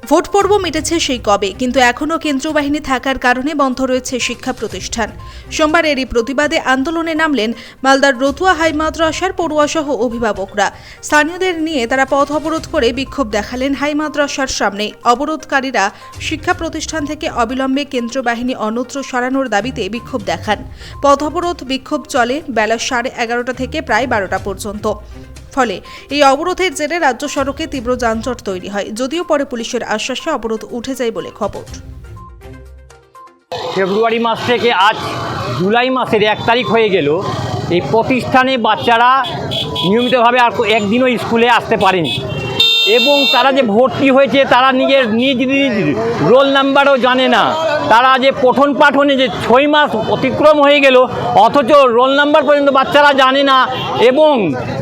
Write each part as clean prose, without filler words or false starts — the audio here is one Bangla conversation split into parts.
ভোট পর্ব মিটেছে সেই কবে, কিন্তু এখনও কেন্দ্রীয় বাহিনী থাকার কারণে বন্ধ রয়েছে শিক্ষা প্রতিষ্ঠান। সোমবার এরই প্রতিবাদে আন্দোলনে নামলেন মালদার রতুয়া হাই মাদ্রাসার পড়ুয়াসহ অভিভাবকরা। স্থানীয়দের নিয়ে তারা পথ অবরোধ করে বিক্ষোভ দেখালেন হাই মাদ্রাসার সামনে। অবরোধকারীরা শিক্ষা প্রতিষ্ঠান থেকে অবিলম্বে কেন্দ্রীয় বাহিনী অন্যত্র সরানোর দাবিতে বিক্ষোভ দেখান। পথ অবরোধ বিক্ষোভ চলে বেলা 11:30 থেকে প্রায় 12টা পর্যন্ত। ফলে এই অবরোধের জেরে রাজ্য সড়কে তীব্র যানজট তৈরি হয়, যদিও পরে পুলিশের আশ্বাসে অবরোধ উঠে যায় বলে খবর। ফেব্রুয়ারি মাস থেকে আজ জুলাই মাসের 1 তারিখ হয়ে গেল, এই প্রতিষ্ঠানে বাচ্চারা নিয়মিতভাবে আর একদিনও স্কুলে আসতে পারেনি এবং তারা যে ভর্তি হয়েছে তারা নিজ রোল নাম্বারও জানে না। তারা যে পঠন পাঠনে যে 6 মাস অতিক্রম হয়ে গেল, অথচ রোল নাম্বার পর্যন্ত বাচ্চারা জানে না এবং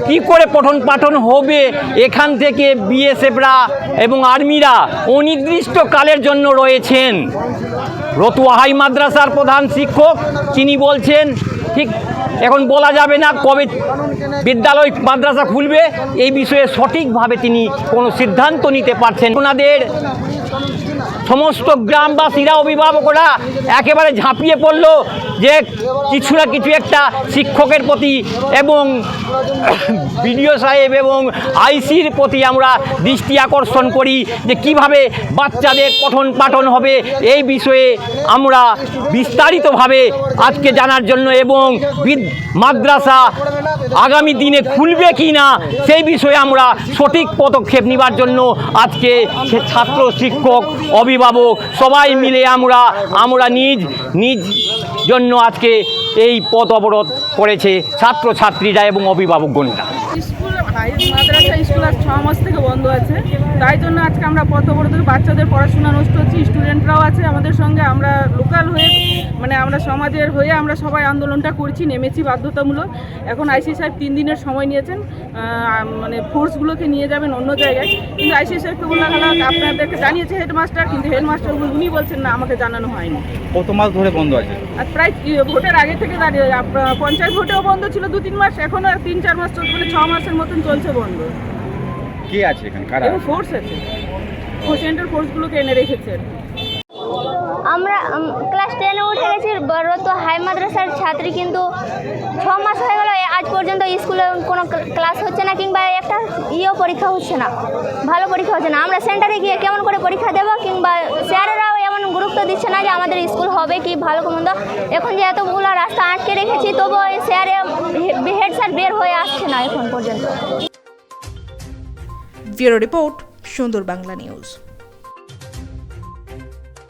কি করে পঠন পাঠন হবে। এখান থেকে বিএসএফরা এবং আর্মিরা অনির্দিষ্টকালের জন্য রয়েছেন। রতুয়া হাই মাদ্রাসার প্রধান শিক্ষক তিনি বলছেন ঠিক এখন বলা যাবে না কবে বিদ্যালয় মাদ্রাসা খুলবে, এই বিষয়ে সঠিকভাবে তিনি কোনো সিদ্ধান্ত নিতে পারছেন। ওনাদের সমস্ত গ্রামবাসীরা অভিভাবকরা একেবারে ঝাঁপিয়ে পড়ল যে কিছু না কিছু একটা শিক্ষকের প্রতি এবং বিডিও সাহেব এবং আইসির প্রতি আমরা দৃষ্টি আকর্ষণ করি যে কিভাবে বাচ্চাদের পঠন পাঠন হবে। এই বিষয়ে আমরা বিস্তারিতভাবে আজকে জানার জন্য এবং মাদ্রাসা আগামী দিনে খুলবে কি না সেই বিষয়ে আমরা সঠিক পদক্ষেপ নেবার জন্য আজকে ছাত্র শিক্ষক অভিভাবক সবাই মিলে আমরা নিজ জন্য আজকে এই পথ অবরোধ করেছে ছাত্রছাত্রীরা এবং অভিভাবকগণরা। মাদ্রাসা স্কুল আজ 6 মাস থেকে বন্ধ আছে, তাই জন্য আজকে আমরা পথ অবরোধ, বাচ্চাদের পড়াশোনা নষ্ট হচ্ছে, স্টুডেন্টরাও আছে আমাদের সঙ্গে। আমরা লোকাল হয়ে আমরা সমাজের হয়ে আমরা সবাই আন্দোলনটা করছি, নেমেছি বাধ্যতামূলক। এখন আইসি সাহেব 3 দিনের সময় নিয়েছেন, ফোর্সগুলোকে নিয়ে যাবেন অন্য জায়গায়, কিন্তু আইসি সাহেবকে বললাম আপনাদেরকে জানিয়েছে হেডমাস্টার, কিন্তু হেডমাস্টার উনি বলছেন না আমাকে জানানো হয়নি। কত মাস ধরে বন্ধ আছে? আর প্রায় ভোটের আগে থেকে দাঁড়িয়ে পঞ্চায়েত ভোটেও বন্ধ ছিল 2-3 মাস, এখন আর 3-4 মাস চলছে, 6 মাসের মতন চলছে বন্ধ। কে আছে এখানে? কারা? এবং ফোর্স আছে, সেন্ট্রাল ফোর্সগুলোকে এনে রেখেছে। আমরা ক্লাস 10-এ উঠে গেছি, রতুয়া হাই মাদ্রাসার ছাত্রী, কিন্তু 6 মাস হয়ে গেল আজ পর্যন্ত স্কুলে কোনো ক্লাস হচ্ছে না, কিংবা একটা পরীক্ষা হচ্ছে না, ভালো পরীক্ষা হচ্ছে না। আমরা সেন্টারে গিয়ে কেমন করে পরীক্ষা দেবো, কিংবা স্যারেরাও এমন গুরুত্ব দিচ্ছে না যে আমাদের স্কুল হবে কি ভালো মন্দ। এখন যে এতগুলো রাস্তা আটকে রেখেছি, তবুও স্যার হেড স্যার বের হয়ে আসছে না এখন পর্যন্ত। ব্যুরো রিপোর্ট, সুন্দর বাংলা নিউজ।